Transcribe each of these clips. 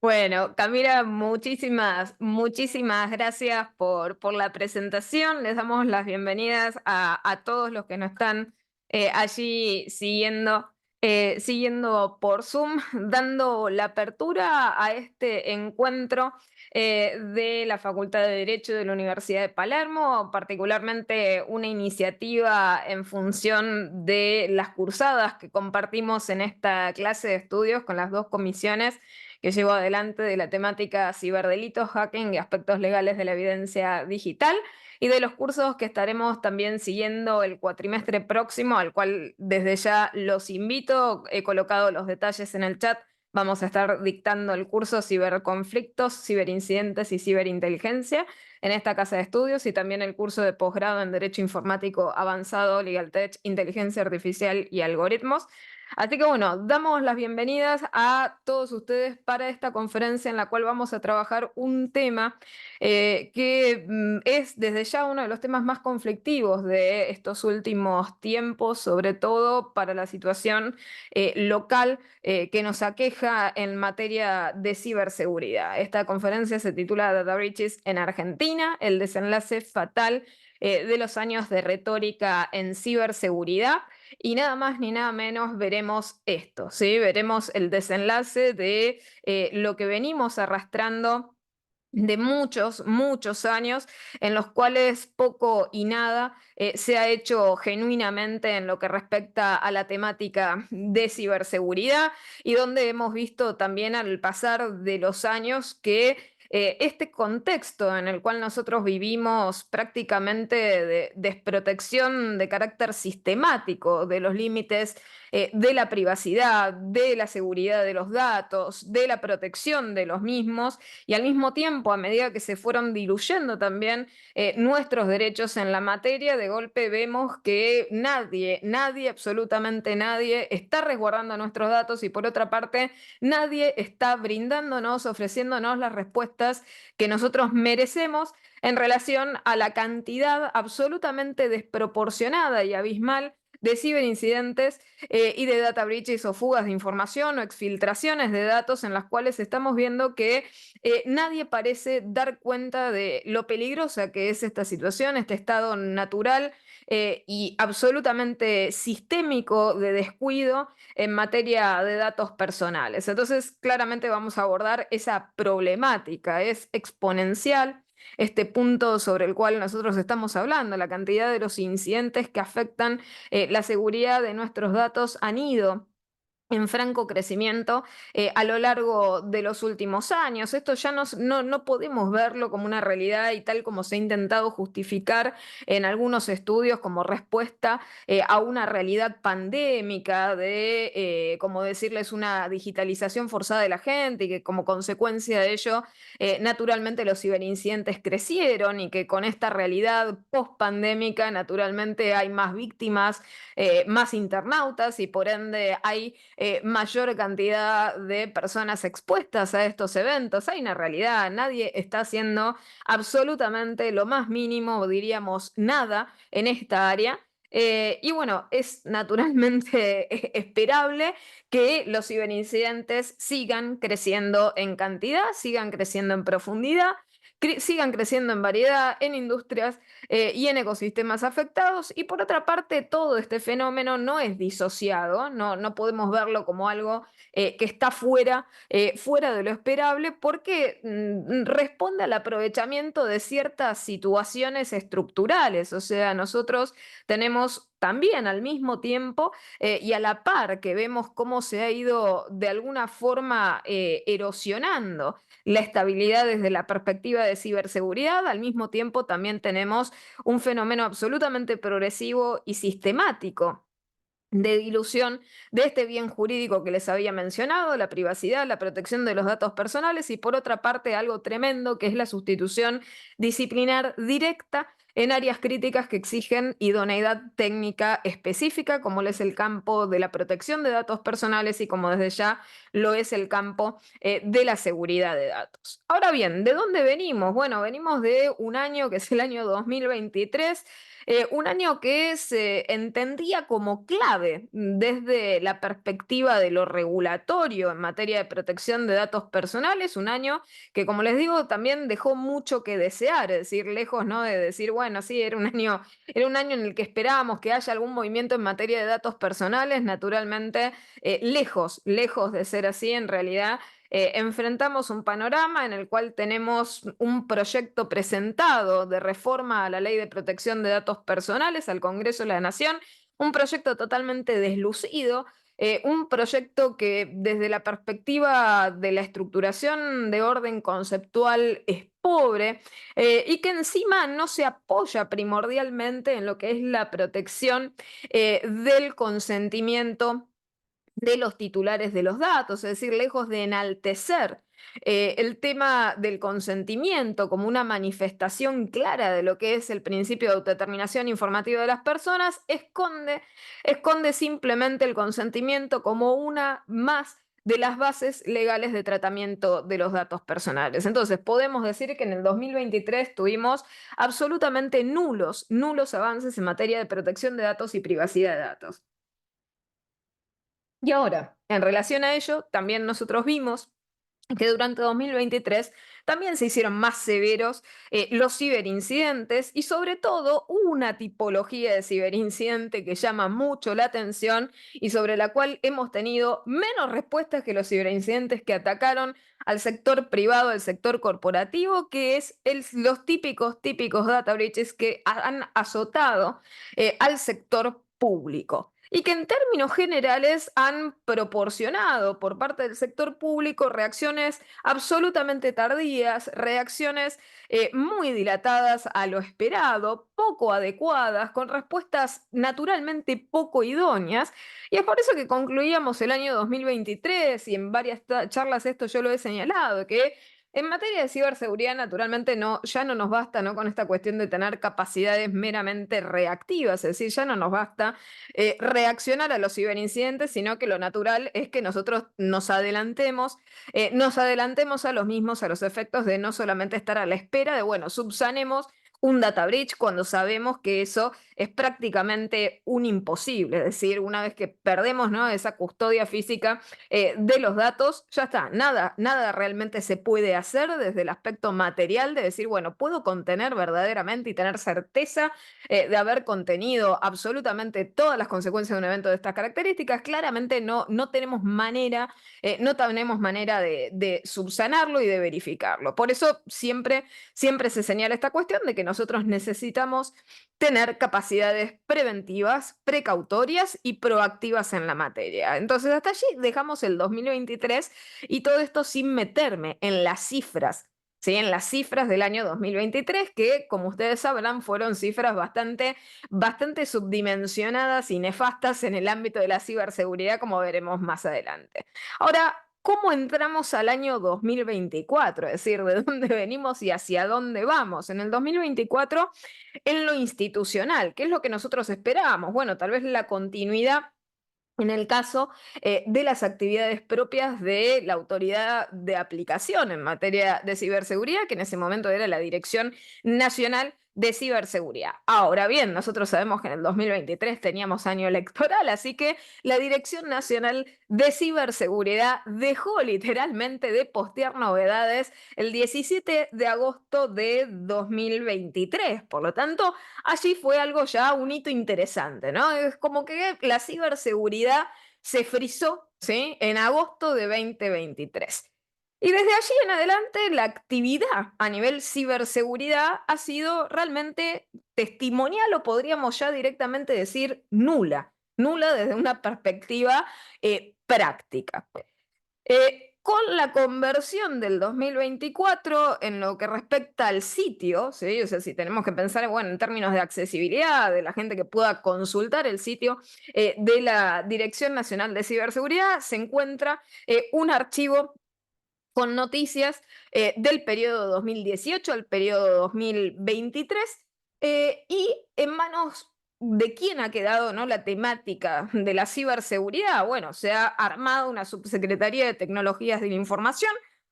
Bueno, Camila, muchísimas gracias por la presentación. Les damos las bienvenidas a todos los que nos están allí siguiendo por Zoom, dando la apertura a este encuentro de la Facultad de Derecho de la Universidad de Palermo, particularmente una iniciativa en función de las cursadas que compartimos en esta clase de estudios con las dos comisiones que llevo adelante de la temática ciberdelitos, hacking y aspectos legales de la evidencia digital, y de los cursos que estaremos también siguiendo el cuatrimestre próximo, al cual desde ya los invito. He colocado los detalles en el chat. Vamos a estar dictando el curso Ciberconflictos, Ciberincidentes y Ciberinteligencia en esta casa de estudios, y también el curso de posgrado en Derecho Informático Avanzado, Legal Tech, Inteligencia Artificial y Algoritmos. Así que bueno, damos las bienvenidas a todos ustedes para esta conferencia en la cual vamos a trabajar un tema que es desde ya uno de los temas más conflictivos de estos últimos tiempos, sobre todo para la situación local que nos aqueja en materia de ciberseguridad. Esta conferencia se titula Data Breaches en Argentina, el desenlace fatal de los años de retórica en ciberseguridad. Y nada más ni nada menos veremos esto, ¿sí? Veremos el desenlace de lo que venimos arrastrando de muchos años, en los cuales poco y nada se ha hecho genuinamente en lo que respecta a la temática de ciberseguridad, y donde hemos visto también al pasar de los años que este contexto en el cual nosotros vivimos, prácticamente de desprotección de carácter sistemático de los límites de la privacidad, de la seguridad de los datos, de la protección de los mismos, y al mismo tiempo, a medida que se fueron diluyendo también nuestros derechos en la materia, de golpe vemos que nadie, absolutamente nadie, está resguardando nuestros datos, y por otra parte, nadie está brindándonos, ofreciéndonos las respuestas que nosotros merecemos en relación a la cantidad absolutamente desproporcionada y abismal de ciberincidentes y de data breaches o fugas de información o exfiltraciones de datos, en las cuales estamos viendo que nadie parece dar cuenta de lo peligrosa que es esta situación, este estado natural y absolutamente sistémico de descuido en materia de datos personales. Entonces, claramente vamos a abordar esa problemática, es exponencial este punto sobre el cual nosotros estamos hablando. La cantidad de los incidentes que afectan la seguridad de nuestros datos han ido en franco crecimiento a lo largo de los últimos años. Esto ya no podemos verlo como una realidad, y tal como se ha intentado justificar en algunos estudios como respuesta a una realidad pandémica de, como decirles, una digitalización forzada de la gente, y que como consecuencia de ello, naturalmente los ciberincidentes crecieron, y que con esta realidad post-pandémica, naturalmente hay más víctimas, más internautas, y por ende hay mayor cantidad de personas expuestas a estos eventos. Hay una realidad, nadie está haciendo absolutamente lo más mínimo, diríamos nada, en esta área. Y bueno, es naturalmente esperable que los ciberincidentes sigan creciendo en cantidad, sigan creciendo en profundidad, sigan creciendo en variedad, en industrias y en ecosistemas afectados. Y por otra parte, todo este fenómeno no es disociado, no podemos verlo como algo que está fuera de lo esperable, porque responde al aprovechamiento de ciertas situaciones estructurales. O sea, nosotros tenemos también al mismo tiempo y a la par que vemos cómo se ha ido de alguna forma erosionando la estabilidad desde la perspectiva de ciberseguridad, al mismo tiempo también tenemos un fenómeno absolutamente progresivo y sistemático de dilución de este bien jurídico que les había mencionado, la privacidad, la protección de los datos personales, y por otra parte algo tremendo que es la sustitución disciplinar directa en áreas críticas que exigen idoneidad técnica específica, como lo es el campo de la protección de datos personales y como desde ya lo es el campo de la seguridad de datos. Ahora bien, ¿de dónde venimos? Bueno, venimos de un año que es el año 2023, un año que se entendía como clave desde la perspectiva de lo regulatorio en materia de protección de datos personales, un año que, como les digo, también dejó mucho que desear, es decir, lejos, ¿no?, de decir, bueno, sí, era un año en el que esperábamos que haya algún movimiento en materia de datos personales, naturalmente, lejos de ser así, en realidad enfrentamos un panorama en el cual tenemos un proyecto presentado de reforma a la Ley de Protección de Datos Personales al Congreso de la Nación, un proyecto totalmente deslucido, un proyecto que desde la perspectiva de la estructuración de orden conceptual es pobre, y que encima no se apoya primordialmente en lo que es la protección del consentimiento de los titulares de los datos, es decir, lejos de enaltecer el tema del consentimiento como una manifestación clara de lo que es el principio de autodeterminación informativa de las personas, esconde simplemente el consentimiento como una más de las bases legales de tratamiento de los datos personales. Entonces, podemos decir que en el 2023 tuvimos absolutamente nulos avances en materia de protección de datos y privacidad de datos. Y ahora, en relación a ello, también nosotros vimos que durante 2023 también se hicieron más severos los ciberincidentes y sobre todo una tipología de ciberincidente que llama mucho la atención y sobre la cual hemos tenido menos respuestas que los ciberincidentes que atacaron al sector privado, al sector corporativo, que es los típicos data breaches que han azotado al sector público y que en términos generales han proporcionado por parte del sector público reacciones absolutamente tardías, reacciones muy dilatadas a lo esperado, poco adecuadas, con respuestas naturalmente poco idóneas. Y es por eso que concluíamos el año 2023 y en varias charlas esto yo lo he señalado, que en materia de ciberseguridad, naturalmente, ya no nos basta, ¿no?, con esta cuestión de tener capacidades meramente reactivas, es decir, ya no nos basta reaccionar a los ciberincidentes, sino que lo natural es que nosotros nos adelantemos a los mismos, a los efectos de no solamente estar a la espera de, bueno, subsanemos un data breach cuando sabemos que eso es prácticamente un imposible, es decir, una vez que perdemos, ¿no?, esa custodia física de los datos, ya está, nada realmente se puede hacer desde el aspecto material de decir, bueno, puedo contener verdaderamente y tener certeza de haber contenido absolutamente todas las consecuencias de un evento de estas características. Claramente no tenemos manera, no tenemos manera de subsanarlo y de verificarlo. Por eso siempre se señala esta cuestión de que nosotros necesitamos tener capacidades preventivas, precautorias y proactivas en la materia. Entonces, hasta allí dejamos el 2023 y todo esto sin meterme en las cifras, ¿sí?, en las cifras del año 2023, que, como ustedes sabrán, fueron cifras bastante subdimensionadas y nefastas en el ámbito de la ciberseguridad, como veremos más adelante. Ahora, ¿cómo entramos al año 2024? Es decir, ¿de dónde venimos y hacia dónde vamos? En el 2024, en lo institucional, ¿qué es lo que nosotros esperábamos? Bueno, tal vez la continuidad en el caso de las actividades propias de la autoridad de aplicación en materia de ciberseguridad, que en ese momento era la Dirección Nacional de Ciberseguridad. Ahora bien, nosotros sabemos que en el 2023 teníamos año electoral, así que la Dirección Nacional de Ciberseguridad dejó literalmente de postear novedades el 17 de agosto de 2023. Por lo tanto, allí fue algo ya un hito interesante, ¿no? Es como que la ciberseguridad se frizó, ¿sí?, en agosto de 2023. Y desde allí en adelante la actividad a nivel ciberseguridad ha sido realmente testimonial o podríamos ya directamente decir nula desde una perspectiva práctica. Con la conversión del 2024 en lo que respecta al sitio, ¿sí?, o sea, si tenemos que pensar, bueno, en términos de accesibilidad, de la gente que pueda consultar el sitio de la Dirección Nacional de Ciberseguridad, se encuentra un archivo con noticias del periodo 2018 al periodo 2023, Y en manos de quién ha quedado, ¿no?, la temática de la ciberseguridad. Bueno, se ha armado una subsecretaría de tecnologías de la información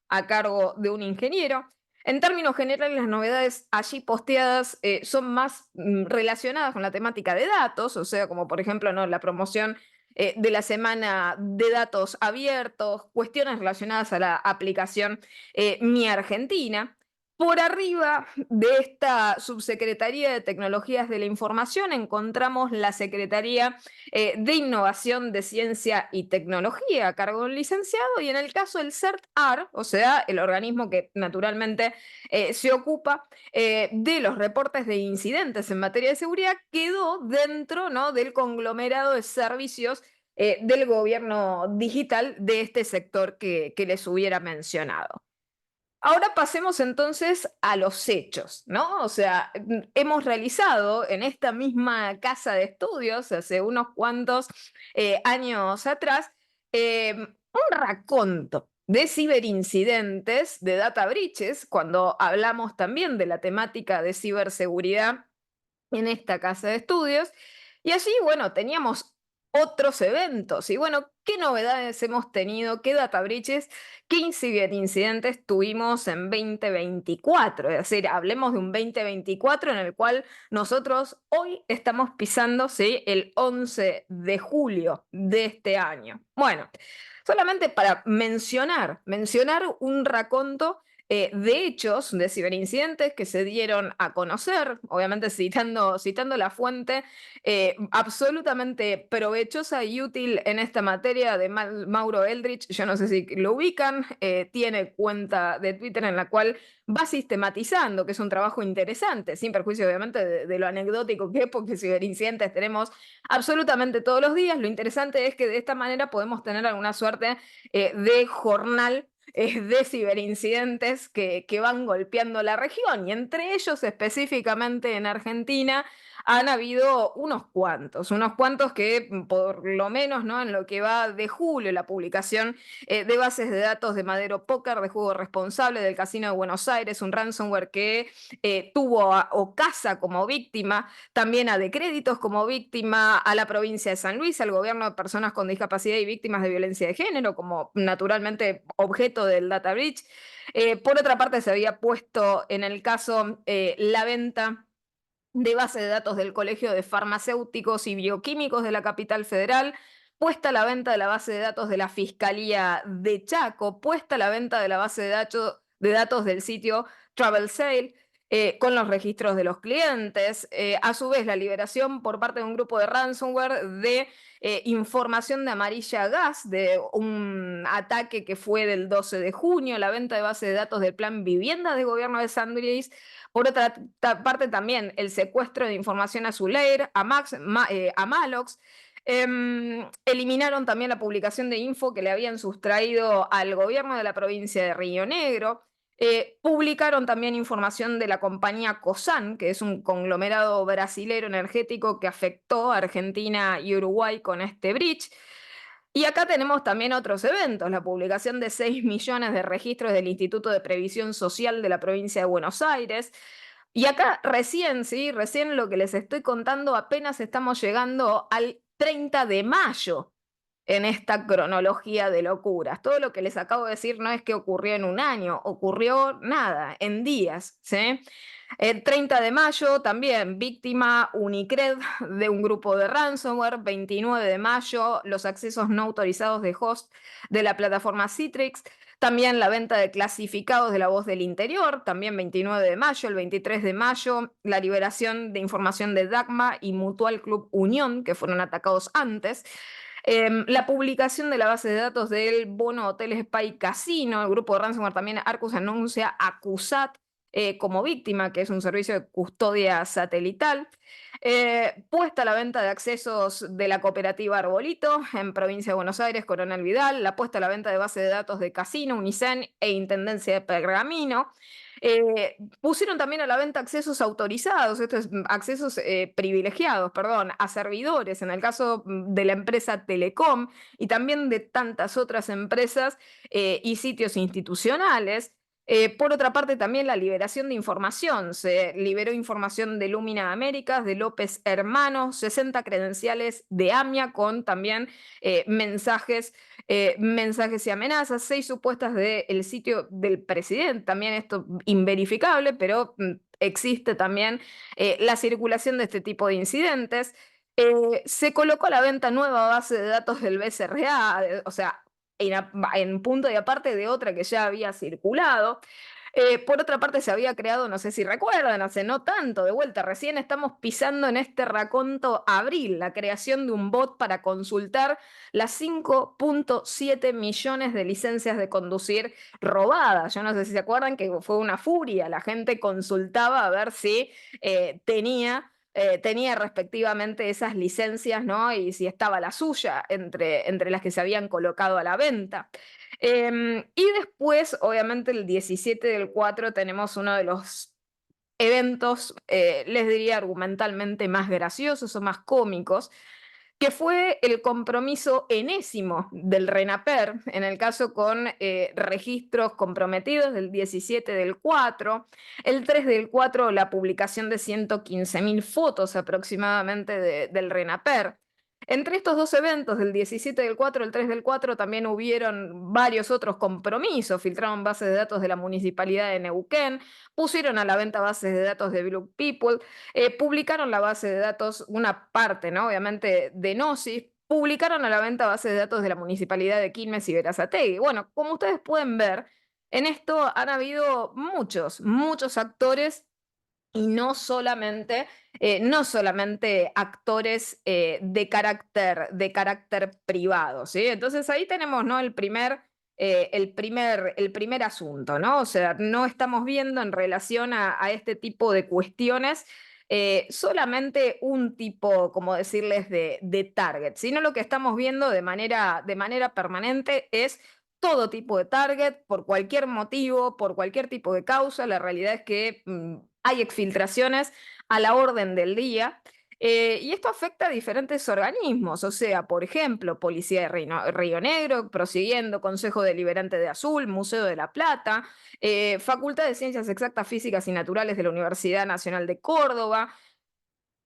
a cargo de un ingeniero. En términos generales, las novedades allí posteadas son más relacionadas con la temática de datos, o sea, como por ejemplo, ¿no?, la promoción de la semana de datos abiertos, cuestiones relacionadas a la aplicación Mi Argentina. Por arriba de esta subsecretaría de Tecnologías de la Información encontramos la Secretaría de Innovación de Ciencia y Tecnología a cargo del licenciado, y en el caso del CERT-AR, o sea, el organismo que naturalmente se ocupa de los reportes de incidentes en materia de seguridad, quedó dentro, ¿no?, del conglomerado de servicios del gobierno digital de este sector que les hubiera mencionado. Ahora pasemos entonces a los hechos, ¿no? O sea, hemos realizado en esta misma casa de estudios, hace unos cuantos años atrás, un raconto de ciberincidentes, de data breaches, cuando hablamos también de la temática de ciberseguridad en esta casa de estudios. Y allí, bueno, teníamos otros eventos. Y bueno, ¿qué novedades hemos tenido? ¿Qué data breaches? ¿Qué incidentes tuvimos en 2024? Es decir, hablemos de un 2024 en el cual nosotros hoy estamos pisando, ¿sí?, el 11 de julio de este año. Bueno, solamente para mencionar un raconto de hechos, de ciberincidentes que se dieron a conocer, obviamente citando la fuente absolutamente provechosa y útil en esta materia de Mauro Eldridge. Yo no sé si lo ubican, tiene cuenta de Twitter en la cual va sistematizando, que es un trabajo interesante, sin perjuicio obviamente de lo anecdótico que es, porque ciberincidentes tenemos absolutamente todos los días. Lo interesante es que de esta manera podemos tener alguna suerte de jornal de ciberincidentes que van golpeando la región, y entre ellos específicamente en Argentina han habido unos cuantos que por lo menos, ¿no?, en lo que va de julio, la publicación de bases de datos de Madero Póker, de juego responsable del Casino de Buenos Aires, un ransomware que tuvo a Ocasa como víctima, también a De Créditos como víctima, a la provincia de San Luis, al gobierno de personas con discapacidad y víctimas de violencia de género como naturalmente objeto del data breach. Por otra parte, se había puesto en el caso la venta de base de datos del Colegio de Farmacéuticos y Bioquímicos de la capital federal, puesta a la venta de la base de datos de la Fiscalía de Chaco, puesta a la venta de la base de datos del sitio Travel Sale, con los registros de los clientes. A su vez, la liberación por parte de un grupo de ransomware de información de Amarilla Gas, de un ataque que fue del 12 de junio, la venta de base de datos del Plan Vivienda del gobierno de San Luis. Por otra parte, también el secuestro de información a Zuleir, a Malox. Eliminaron también la publicación de info que le habían sustraído al gobierno de la provincia de Río Negro. Publicaron también información de la compañía Cosan, que es un conglomerado brasilero energético que afectó a Argentina y Uruguay con este breach. Y acá tenemos también otros eventos, la publicación de 6 millones de registros del Instituto de Previsión Social de la provincia de Buenos Aires. Y acá recién, sí, recién lo que les estoy contando, apenas estamos llegando al 30 de mayo en esta cronología de locuras. Todo lo que les acabo de decir no es que ocurrió en un año, ocurrió nada, en días, ¿sí? El 30 de mayo también, víctima Unicred de un grupo de ransomware. 29 de mayo, los accesos no autorizados de host de la plataforma Citrix. También la venta de clasificados de La Voz del Interior, también 29 de mayo. El 23 de mayo, la liberación de información de Dagma y Mutual Club Unión, que fueron atacados antes. La publicación de la base de datos del bono Hotel Spa y Casino. El grupo de ransomware también Arcus anuncia Acusat como víctima, que es un servicio de custodia satelital. Puesta a la venta de accesos de la cooperativa Arbolito en provincia de Buenos Aires, Coronel Vidal. La puesta a la venta de base de datos de Casino, Unicen e Intendencia de Pergamino. Pusieron también a la venta accesos autorizados, estos accesos privilegiados, perdón, a servidores, en el caso de la empresa Telecom y también de tantas otras empresas y sitios institucionales. Por otra parte, también la liberación de información. Se liberó información de Lumina Américas, de López Hermanos, 60 credenciales de AMIA con también mensajes y amenazas, 6 supuestas del sitio del presidente, también esto inverificable, pero existe también la circulación de este tipo de incidentes. Se colocó a la venta nueva base de datos del BCRA, o sea, en punto y aparte de otra que ya había circulado. Por otra parte, se había creado, no sé si recuerdan, hace no tanto, de vuelta, recién estamos pisando en este raconto abril, la creación de un bot para consultar las 5,7 millones de licencias de conducir robadas. Yo no sé si se acuerdan que fue una furia, la gente consultaba a ver si tenía respectivamente esas licencias, ¿no? Y si estaba la suya entre las que se habían colocado a la venta. Y después, obviamente, el 17 del 4 tenemos uno de los eventos, les diría argumentalmente más graciosos o más cómicos, que fue el compromiso enésimo del RENAPER, en el caso con registros comprometidos del 17 del 4, el 3 del 4 la publicación de 115.000 fotos aproximadamente del RENAPER. Entre estos dos eventos, del 17 del 4 el 3 del 4, también hubieron varios otros compromisos. Filtraron bases de datos de la municipalidad de Neuquén, pusieron a la venta bases de datos de Blue People, publicaron la base de datos, una parte, ¿no? Obviamente, de Gnosis, publicaron a la venta bases de datos de la municipalidad de Quilmes y Berazategui. Bueno, como ustedes pueden ver, en esto han habido muchos actores y no solamente actores de carácter privado, ¿sí? Entonces ahí tenemos, ¿no? El primer asunto, ¿no? O sea, no estamos viendo en relación a este tipo de cuestiones solamente un tipo, como decirles, de target, sino lo que estamos viendo de manera permanente es todo tipo de target, por cualquier motivo, por cualquier tipo de causa. La realidad es que hay exfiltraciones a la orden del día. Y esto afecta a diferentes organismos, o sea, por ejemplo, Policía de Río Negro, prosiguiendo, Consejo Deliberante de Azul, Museo de la Plata, Facultad de Ciencias Exactas, Físicas y Naturales de la Universidad Nacional de Córdoba,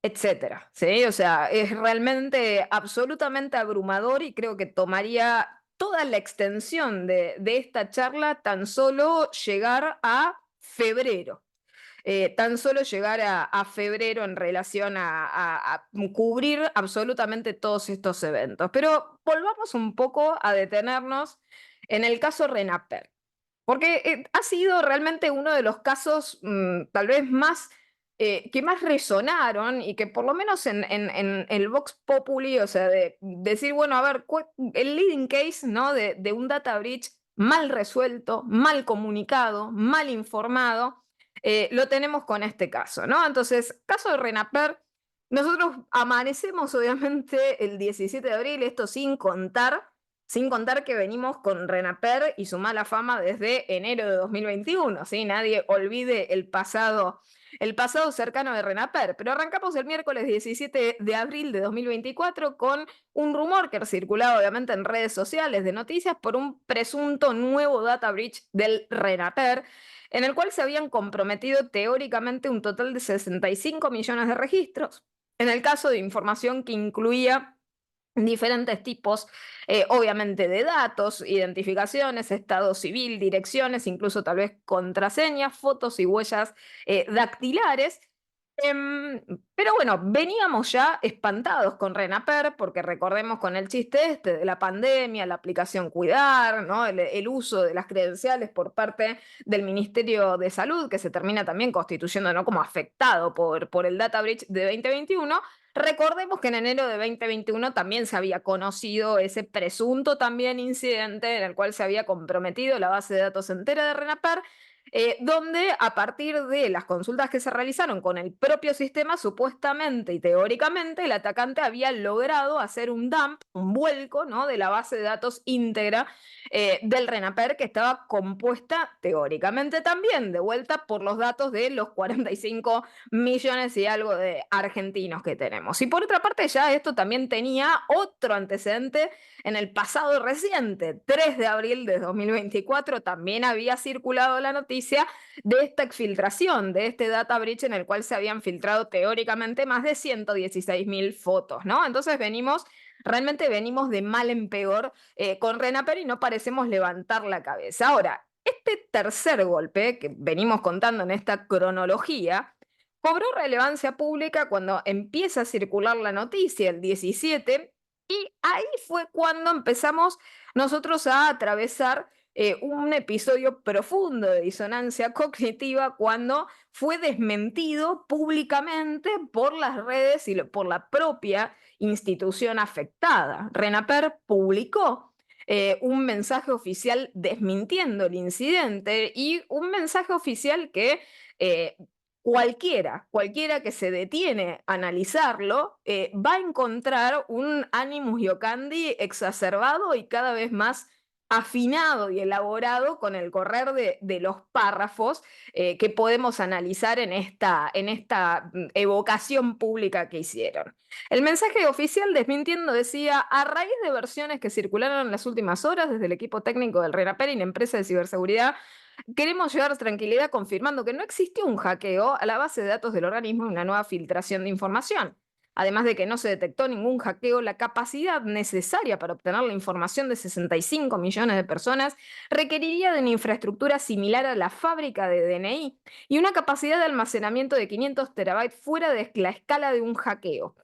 etcétera, ¿sí? O sea, es realmente absolutamente abrumador y creo que tomaría toda la extensión de esta charla tan solo llegar a febrero. Tan solo llegar a febrero en relación a cubrir absolutamente todos estos eventos. Pero volvamos un poco a detenernos en el caso Renaper, porque ha sido realmente uno de los casos tal vez que más resonaron y que por lo menos en el Vox Populi, o sea, de decir, bueno, a ver, el leading case, ¿no? de un data breach mal resuelto, mal comunicado, mal informado, lo tenemos con este caso, ¿no? Entonces, caso de Renaper, nosotros amanecemos obviamente el 17 de abril, esto sin contar que venimos con Renaper y su mala fama desde enero de 2021, ¿sí? Nadie olvide el pasado cercano de Renaper, pero arrancamos el miércoles 17 de abril de 2024 con un rumor que circulaba obviamente en redes sociales de noticias por un presunto nuevo data breach del Renaper, en el cual se habían comprometido teóricamente un total de 65 millones de registros. En el caso de información que incluía diferentes tipos, obviamente, de datos, identificaciones, estado civil, direcciones, incluso tal vez contraseñas, fotos y huellas dactilares. Pero bueno, veníamos ya espantados con Renaper, porque recordemos con el chiste este de la pandemia, la aplicación Cuidar, ¿no? El uso de las credenciales por parte del Ministerio de Salud, que se termina también constituyendo, ¿no? como afectado por el data breach de 2021. Recordemos que en enero de 2021 también se había conocido ese presunto también incidente en el cual se había comprometido la base de datos entera de Renaper, donde a partir de las consultas que se realizaron con el propio sistema, supuestamente y teóricamente, el atacante había logrado hacer un dump, un vuelco, ¿no? de la base de datos íntegra del Renaper, que estaba compuesta teóricamente también, de vuelta, por los datos de los 45 millones y algo de argentinos que tenemos. tenemos. Y por otra parte, ya esto también tenía otro antecedente en el pasado reciente. 3 de abril de 2024 también había circulado la noticia de esta exfiltración, de este data breach en el cual se habían filtrado teóricamente más de 116.000 fotos, ¿no? Entonces realmente venimos de mal en peor con Renaper y no parecemos levantar la cabeza. Ahora, este tercer golpe que venimos contando en esta cronología cobró relevancia pública cuando empieza a circular la noticia el 17 y ahí fue cuando empezamos nosotros a atravesar un episodio profundo de disonancia cognitiva cuando fue desmentido públicamente por las redes y por la propia institución afectada. Renaper publicó un mensaje oficial desmintiendo el incidente y un mensaje oficial que eh, cualquiera que se detiene a analizarlo, va a encontrar un animus iocandi exacerbado y cada vez más afinado y elaborado con el correr de los párrafos que podemos analizar en esta evocación pública que hicieron. El mensaje oficial desmintiendo decía, a raíz de versiones que circularon en las últimas horas desde el equipo técnico del Renaper y la empresa de ciberseguridad, queremos llevar tranquilidad confirmando que no existió un hackeo a la base de datos del organismo y una nueva filtración de información. Además de que no se detectó ningún hackeo, la capacidad necesaria para obtener la información de 65 millones de personas requeriría de una infraestructura similar a la fábrica de DNI y una capacidad de almacenamiento de 500 terabytes fuera de la escala de un hackeo.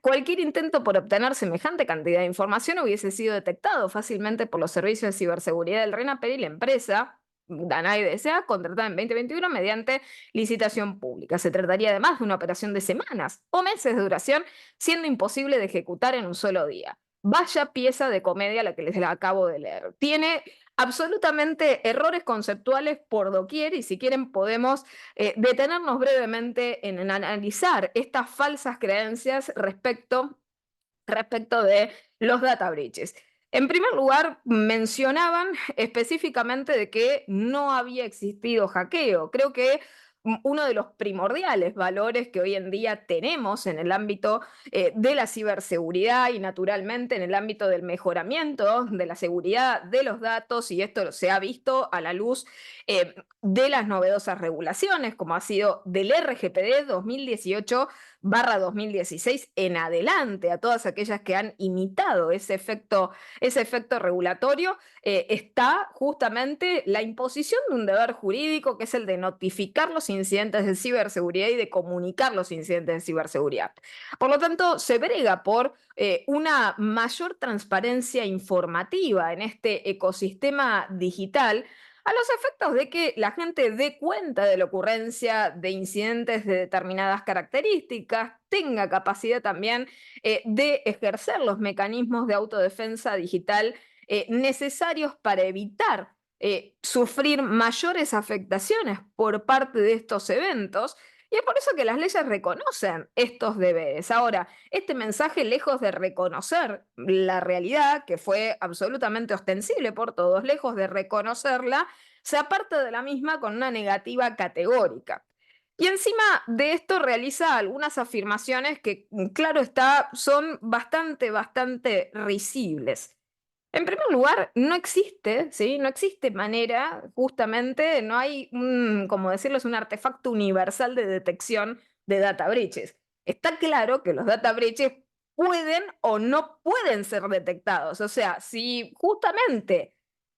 Cualquier intento por obtener semejante cantidad de información hubiese sido detectado fácilmente por los servicios de ciberseguridad del RENAPER y la empresa Danai DSA, contratada en 2021 mediante licitación pública. Se trataría además de una operación de semanas o meses de duración, siendo imposible de ejecutar en un solo día. Vaya pieza de comedia la que les acabo de leer. Tiene absolutamente errores conceptuales por doquier y si quieren podemos detenernos brevemente en analizar estas falsas creencias respecto de los data breaches. En primer lugar, mencionaban específicamente de que no había existido hackeo. Creo que uno de los primordiales valores que hoy en día tenemos en el ámbito de la ciberseguridad y naturalmente en el ámbito del mejoramiento de la seguridad de los datos, y esto se ha visto a la luz de las novedosas regulaciones, como ha sido del RGPD 2018/2016 en adelante, a todas aquellas que han imitado ese efecto regulatorio, está justamente la imposición de un deber jurídico que es el de notificar los incidentes de ciberseguridad y de comunicar los incidentes de ciberseguridad. Por lo tanto, se brega por una mayor transparencia informativa en este ecosistema digital a los efectos de que la gente dé cuenta de la ocurrencia de incidentes de determinadas características, tenga capacidad también de ejercer los mecanismos de autodefensa digital necesarios para evitar sufrir mayores afectaciones por parte de estos eventos. Y es por eso que las leyes reconocen estos deberes. Ahora, este mensaje, lejos de reconocer la realidad, que fue absolutamente ostensible por todos, lejos de reconocerla, se aparta de la misma con una negativa categórica. Y encima de esto realiza algunas afirmaciones que, claro está, son bastante risibles. En primer lugar, no existe, ¿sí? No existe manera, justamente, no hay como decirlo, es un artefacto universal de detección de data breaches. Está claro que los data breaches pueden o no pueden ser detectados. O sea, si justamente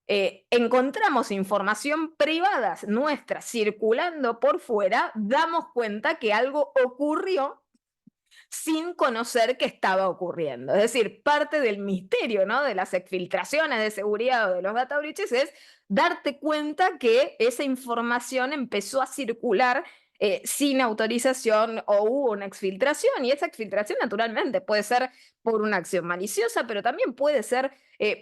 encontramos información privada nuestra circulando por fuera, damos cuenta que algo ocurrió sin conocer qué estaba ocurriendo. Es decir, parte del misterio, ¿no?, de las exfiltraciones de seguridad o de los data breaches es darte cuenta que esa información empezó a circular sin autorización o hubo una exfiltración, y esa exfiltración naturalmente puede ser por una acción maliciosa, pero también puede ser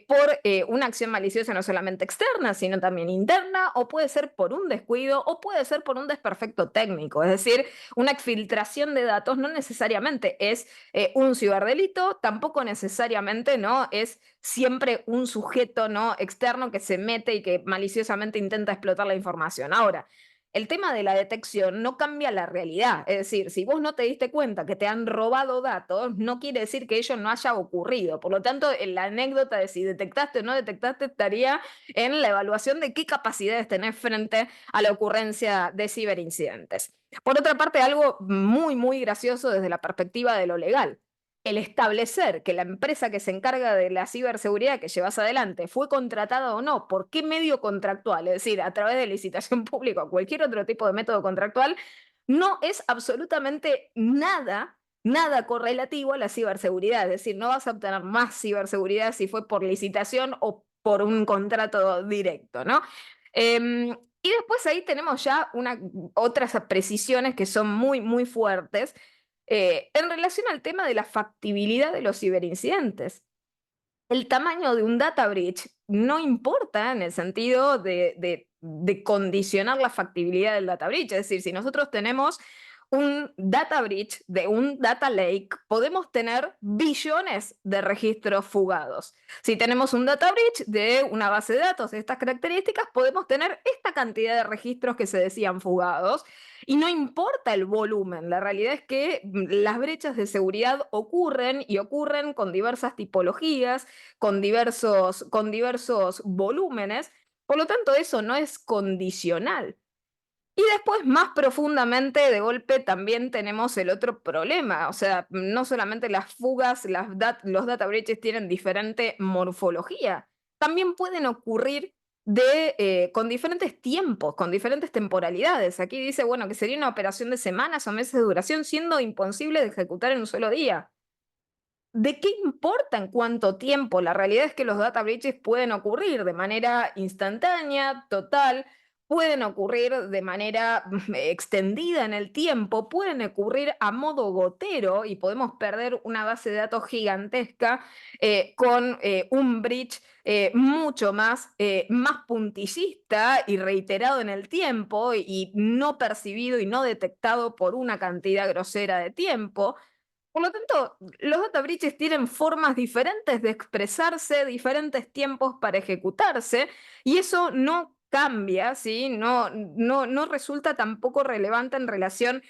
por una acción maliciosa no solamente externa, sino también interna, o puede ser por un descuido, o puede ser por un desperfecto técnico. Es decir, una exfiltración de datos no necesariamente es un ciberdelito, tampoco necesariamente no es siempre un sujeto no externo que se mete y que maliciosamente intenta explotar la información. Ahora, el tema de la detección no cambia la realidad. Es decir, si vos no te diste cuenta que te han robado datos, no quiere decir que ello no haya ocurrido. Por lo tanto, en la anécdota de si detectaste o no detectaste estaría en la evaluación de qué capacidades tenés frente a la ocurrencia de ciberincidentes. Por otra parte, algo muy, muy gracioso desde la perspectiva de lo legal. El establecer que la empresa que se encarga de la ciberseguridad que llevas adelante fue contratada o no, por qué medio contractual, es decir, a través de licitación pública o cualquier otro tipo de método contractual, no es absolutamente nada, nada correlativo a la ciberseguridad. Es decir, no vas a obtener más ciberseguridad si fue por licitación o por un contrato directo, ¿no? Y después ahí tenemos ya otras precisiones que son muy, muy fuertes en relación al tema de la factibilidad de los ciberincidentes. El tamaño de un data breach no importa en el sentido de condicionar la factibilidad del data breach. Es decir, si nosotros tenemos un data breach de un data lake, podemos tener billones de registros fugados. Si tenemos un data breach de una base de datos de estas características, podemos tener esta cantidad de registros que se decían fugados. Y no importa el volumen, la realidad es que las brechas de seguridad ocurren y ocurren con diversas tipologías, con diversos volúmenes. Por lo tanto, eso no es condicional. Y después, más profundamente, de golpe, también tenemos el otro problema. O sea, no solamente las fugas, los data breaches tienen diferente morfología, también pueden ocurrir con diferentes tiempos, con diferentes temporalidades. Aquí dice, bueno, que sería una operación de semanas o meses de duración, siendo imposible de ejecutar en un solo día. ¿De qué importa en cuánto tiempo? La realidad es que los data breaches pueden ocurrir de manera instantánea, total, pueden ocurrir de manera extendida en el tiempo, pueden ocurrir a modo gotero y podemos perder una base de datos gigantesca con un breach mucho más puntillista y reiterado en el tiempo y no percibido y no detectado por una cantidad grosera de tiempo. Por lo tanto, los data breaches tienen formas diferentes de expresarse, diferentes tiempos para ejecutarse, y eso no cambia, ¿sí? No resulta tampoco relevante en relación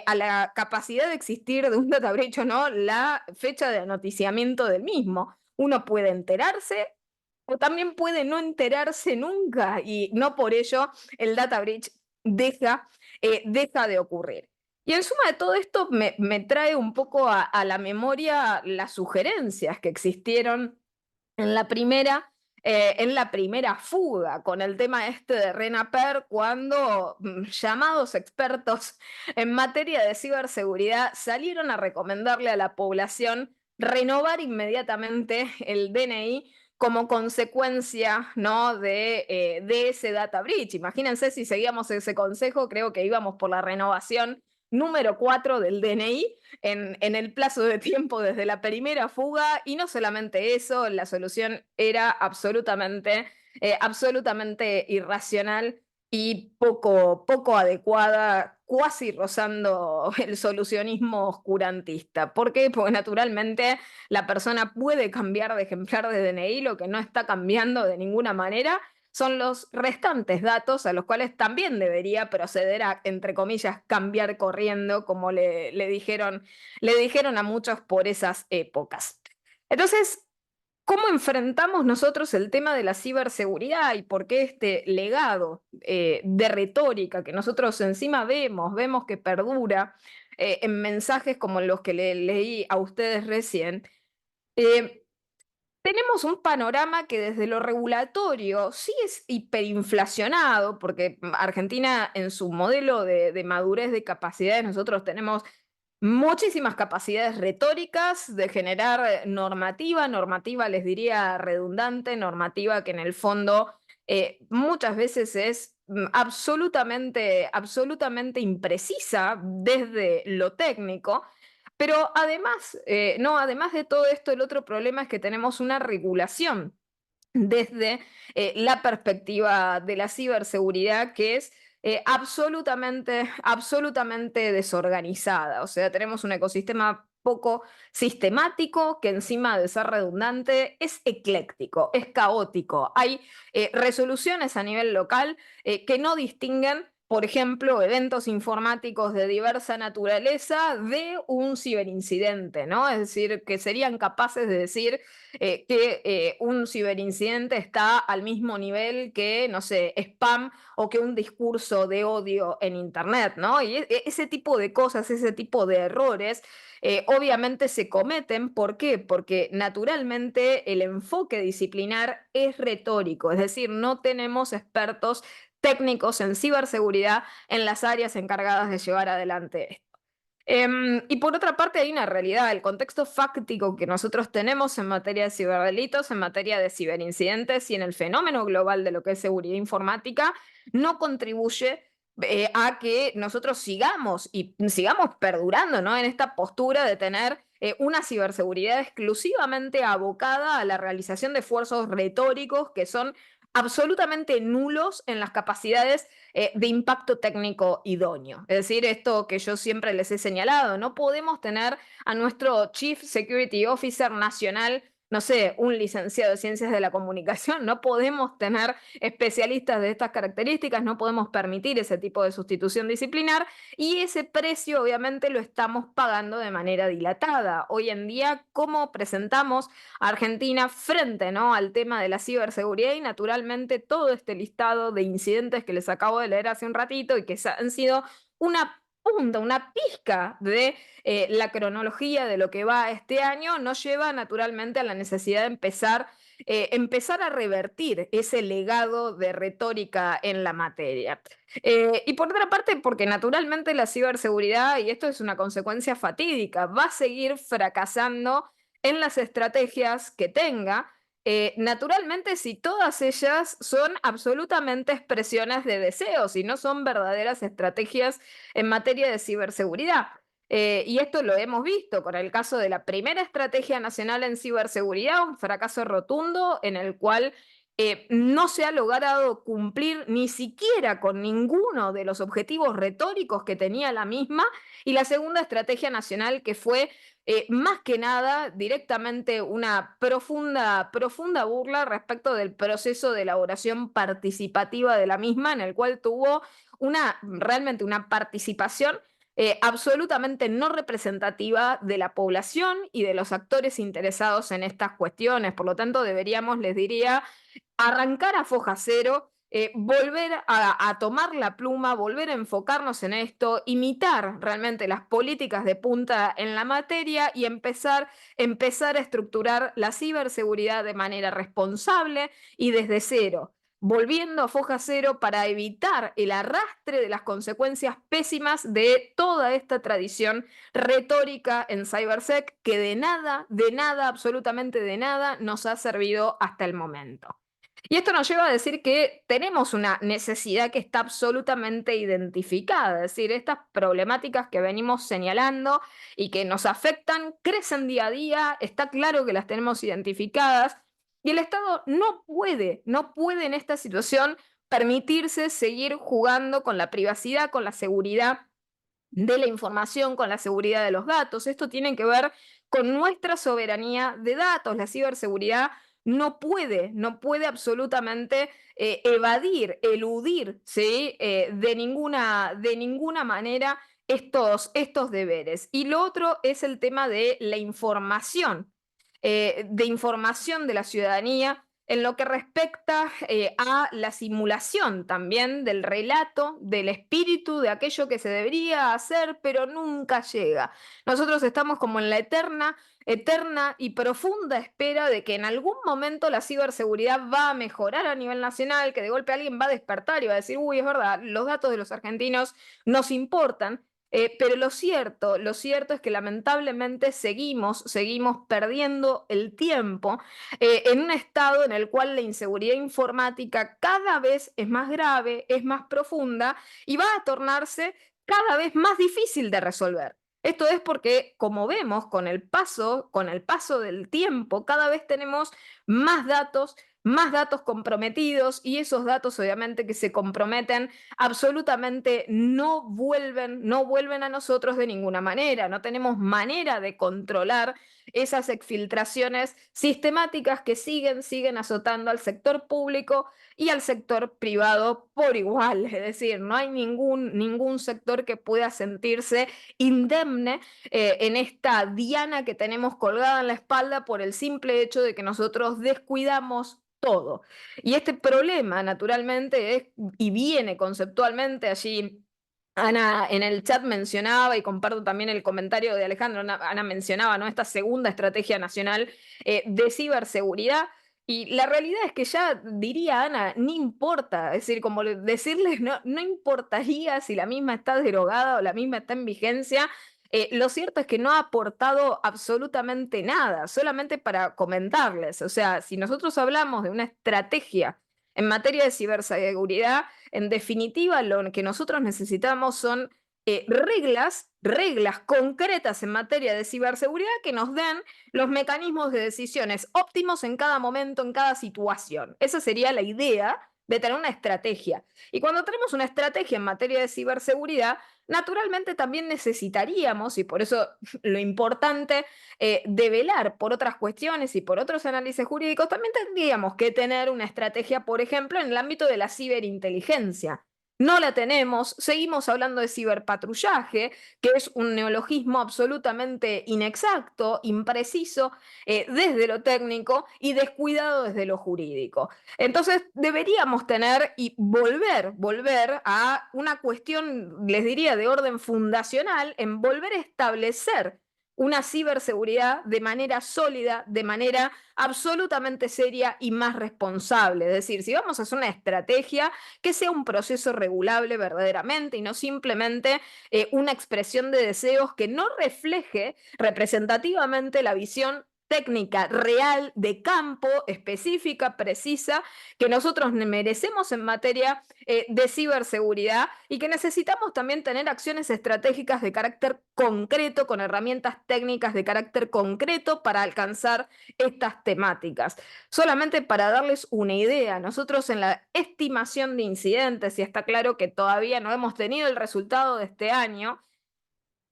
a la capacidad de existir de un data breach o no, la fecha de anoticiamiento del mismo. Uno puede enterarse o también puede no enterarse nunca, y no por ello el data breach deja de ocurrir. Y en suma de todo esto me trae un poco a la memoria las sugerencias que existieron en la primera fuga, con el tema este de RENAPER, cuando llamados expertos en materia de ciberseguridad salieron a recomendarle a la población renovar inmediatamente el DNI como consecuencia, ¿no? de ese data breach. Imagínense si seguíamos ese consejo, creo que íbamos por la renovación número 4 del DNI en el plazo de tiempo desde la primera fuga, y no solamente eso, la solución era absolutamente irracional y poco adecuada, cuasi rozando el solucionismo oscurantista. ¿Por qué? Porque naturalmente la persona puede cambiar de ejemplar de DNI, lo que no está cambiando de ninguna manera son los restantes datos a los cuales también debería proceder a, entre comillas, cambiar corriendo, como le dijeron a muchos por esas épocas. Entonces, ¿cómo enfrentamos nosotros el tema de la ciberseguridad y por qué este legado de retórica que nosotros encima vemos que perdura en mensajes como los que leí a ustedes recién? Eh, Tenemos un panorama que desde lo regulatorio sí es hiperinflacionado, porque Argentina en su modelo de madurez de capacidades, nosotros tenemos muchísimas capacidades retóricas de generar normativa les diría redundante, normativa que en el fondo muchas veces es absolutamente imprecisa desde lo técnico. Pero además, no, además de todo esto, el otro problema es que tenemos una regulación desde la perspectiva de la ciberseguridad que es absolutamente desorganizada. O sea, tenemos un ecosistema poco sistemático que encima de ser redundante es ecléctico, es caótico. Hay resoluciones a nivel local que no distinguen por ejemplo, eventos informáticos de diversa naturaleza de un ciberincidente, ¿no? Es decir, que serían capaces de decir que un ciberincidente está al mismo nivel que, no sé, spam o que un discurso de odio en Internet, ¿no? Y ese tipo de cosas, ese tipo de errores, obviamente se cometen. ¿Por qué? Porque naturalmente el enfoque disciplinar es retórico, es decir, no tenemos expertos técnicos en ciberseguridad en las áreas encargadas de llevar adelante esto. Y por otra parte hay una realidad, el contexto fáctico que nosotros tenemos en materia de ciberdelitos, en materia de ciberincidentes y en el fenómeno global de lo que es seguridad informática, no contribuye a que nosotros sigamos perdurando, ¿no? En esta postura de tener una ciberseguridad exclusivamente abocada a la realización de esfuerzos retóricos que son absolutamente nulos en las capacidades de impacto técnico idóneo. Es decir, esto que yo siempre les he señalado, no podemos tener a nuestro Chief Security Officer nacional, no sé, un licenciado de Ciencias de la Comunicación, no podemos tener especialistas de estas características, no podemos permitir ese tipo de sustitución disciplinar y ese precio obviamente lo estamos pagando de manera dilatada. Hoy en día, ¿cómo presentamos a Argentina frente, ¿no?, al tema de la ciberseguridad? Y naturalmente todo este listado de incidentes que les acabo de leer hace un ratito y que han sido una punta, una pizca de la cronología de lo que va este año, nos lleva naturalmente a la necesidad de empezar a revertir ese legado de retórica en la materia. Y por otra parte, porque naturalmente la ciberseguridad, y esto es una consecuencia fatídica, va a seguir fracasando en las estrategias que tenga, naturalmente si todas ellas son absolutamente expresiones de deseos y no son verdaderas estrategias en materia de ciberseguridad. Y esto lo hemos visto con el caso de la primera estrategia nacional en ciberseguridad, un fracaso rotundo en el cual no se ha logrado cumplir ni siquiera con ninguno de los objetivos retóricos que tenía la misma, y la segunda estrategia nacional que fue más que nada directamente una profunda burla respecto del proceso de elaboración participativa de la misma, en el cual tuvo realmente una participación absolutamente no representativa de la población y de los actores interesados en estas cuestiones. Por lo tanto, deberíamos, les diría, arrancar a foja cero, volver a tomar la pluma, volver a enfocarnos en esto, imitar realmente las políticas de punta en la materia y empezar a estructurar la ciberseguridad de manera responsable y desde cero, volviendo a foja cero para evitar el arrastre de las consecuencias pésimas de toda esta tradición retórica en CyberSec que de nada, absolutamente de nada nos ha servido hasta el momento. Y esto nos lleva a decir que tenemos una necesidad que está absolutamente identificada, es decir, estas problemáticas que venimos señalando y que nos afectan crecen día a día, está claro que las tenemos identificadas y el Estado no puede en esta situación permitirse seguir jugando con la privacidad, con la seguridad de la información, con la seguridad de los datos. Esto tiene que ver con nuestra soberanía de datos. La ciberseguridad no puede absolutamente eludir, ¿sí? De ninguna manera estos deberes. Y lo otro es el tema de la información, de información de la ciudadanía en lo que respecta a la simulación también del relato, del espíritu, de aquello que se debería hacer, pero nunca llega. Nosotros estamos como en la eterna y profunda espera de que en algún momento la ciberseguridad va a mejorar a nivel nacional, que de golpe alguien va a despertar y va a decir, uy, es verdad, los datos de los argentinos nos importan. Pero lo cierto es que lamentablemente seguimos perdiendo el tiempo en un estado en el cual la inseguridad informática cada vez es más grave, es más profunda y va a tornarse cada vez más difícil de resolver. Esto es porque, como vemos, con el paso del tiempo, cada vez tenemos más datos comprometidos y esos datos obviamente que se comprometen absolutamente no vuelven a nosotros de ninguna manera. No tenemos manera de controlar esas exfiltraciones sistemáticas que siguen azotando al sector público y al sector privado por igual. Es decir, no hay ningún sector que pueda sentirse indemne en esta diana que tenemos colgada en la espalda por el simple hecho de que nosotros descuidamos todo. Y este problema, naturalmente, es y viene conceptualmente allí. Ana en el chat mencionaba, y comparto también el comentario de Alejandro, Ana mencionaba, ¿no?, esta segunda estrategia nacional de ciberseguridad. Y la realidad es que ya diría Ana, ni importa, es decir, como decirles, no importaría si la misma está derogada o la misma está en vigencia. Lo cierto es que no ha aportado absolutamente nada, solamente para comentarles. O sea, si nosotros hablamos de una estrategia en materia de ciberseguridad, en definitiva, lo que nosotros necesitamos son reglas concretas en materia de ciberseguridad que nos den los mecanismos de decisiones óptimos en cada momento, en cada situación. Esa sería la idea de tener una estrategia. Y cuando tenemos una estrategia en materia de ciberseguridad, naturalmente también necesitaríamos, y por eso lo importante de velar por otras cuestiones y por otros análisis jurídicos, también tendríamos que tener una estrategia, por ejemplo, en el ámbito de la ciberinteligencia. No la tenemos, seguimos hablando de ciberpatrullaje, que es un neologismo absolutamente inexacto, impreciso desde lo técnico y descuidado desde lo jurídico. Entonces deberíamos tener y volver a una cuestión, les diría, de orden fundacional, en volver a establecer una ciberseguridad de manera sólida, de manera absolutamente seria y más responsable. Es decir, si vamos a hacer una estrategia, que sea un proceso regulable verdaderamente y no simplemente una expresión de deseos que no refleje representativamente la visión técnica real de campo, específica, precisa, que nosotros merecemos en materia de ciberseguridad y que necesitamos también tener acciones estratégicas de carácter concreto, con herramientas técnicas de carácter concreto para alcanzar estas temáticas. Solamente para darles una idea, nosotros en la estimación de incidentes, y está claro que todavía no hemos tenido el resultado de este año,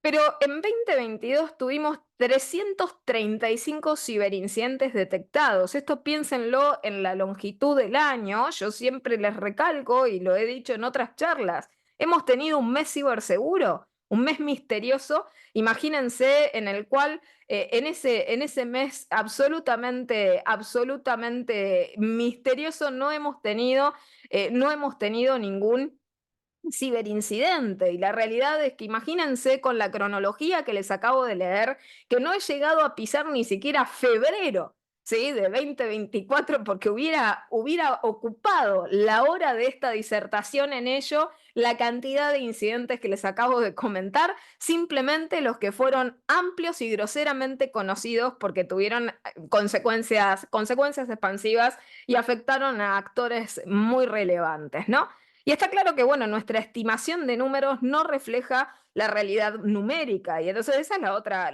pero en 2022 tuvimos 335 ciberincidentes detectados. Esto piénsenlo en la longitud del año. Yo siempre les recalco, y lo he dicho en otras charlas, hemos tenido un mes ciberseguro, un mes misterioso. Imagínense en el cual en ese mes absolutamente misterioso no hemos tenido ningún ciberincidente. Y la realidad es que imagínense, con la cronología que les acabo de leer, que no he llegado a pisar ni siquiera febrero, ¿sí?, de 2024, porque hubiera ocupado la hora de esta disertación en ello, la cantidad de incidentes que les acabo de comentar, simplemente los que fueron amplios y groseramente conocidos porque tuvieron consecuencias expansivas y afectaron a actores muy relevantes, ¿no? Y está claro que, bueno, nuestra estimación de números no refleja la realidad numérica. Y entonces esa es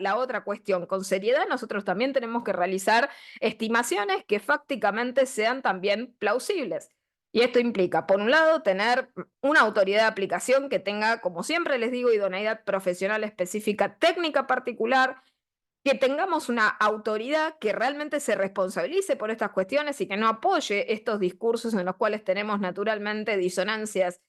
la otra cuestión. Con seriedad nosotros también tenemos que realizar estimaciones que fácticamente sean también plausibles. Y esto implica, por un lado, tener una autoridad de aplicación que tenga, como siempre les digo, idoneidad profesional específica, técnica particular, que tengamos una autoridad que realmente se responsabilice por estas cuestiones y que no apoye estos discursos en los cuales tenemos naturalmente disonancias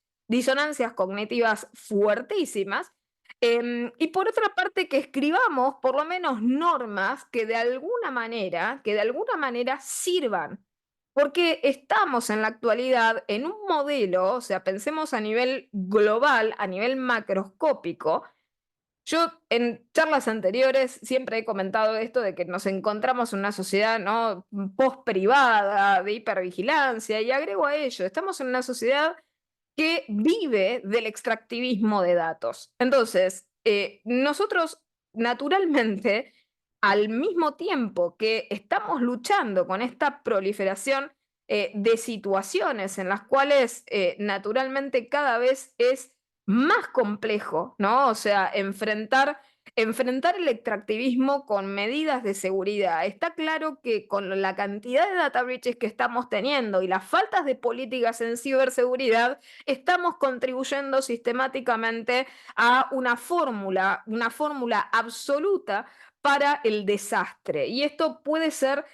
cognitivas fuertísimas. Y por otra parte, que escribamos por lo menos normas que de alguna manera sirvan. Porque estamos en la actualidad en un modelo, o sea, pensemos a nivel global, a nivel macroscópico. Yo en charlas anteriores siempre he comentado esto de que nos encontramos en una sociedad, ¿no?, post-privada, de hipervigilancia, y agrego a ello, estamos en una sociedad que vive del extractivismo de datos. Entonces, nosotros naturalmente, al mismo tiempo que estamos luchando con esta proliferación de situaciones en las cuales naturalmente cada vez es más complejo, ¿no? O sea, enfrentar enfrentar el extractivismo con medidas de seguridad. Está claro que con la cantidad de data breaches que estamos teniendo y las faltas de políticas en ciberseguridad, estamos contribuyendo sistemáticamente a una fórmula absoluta para el desastre. Y esto puede ser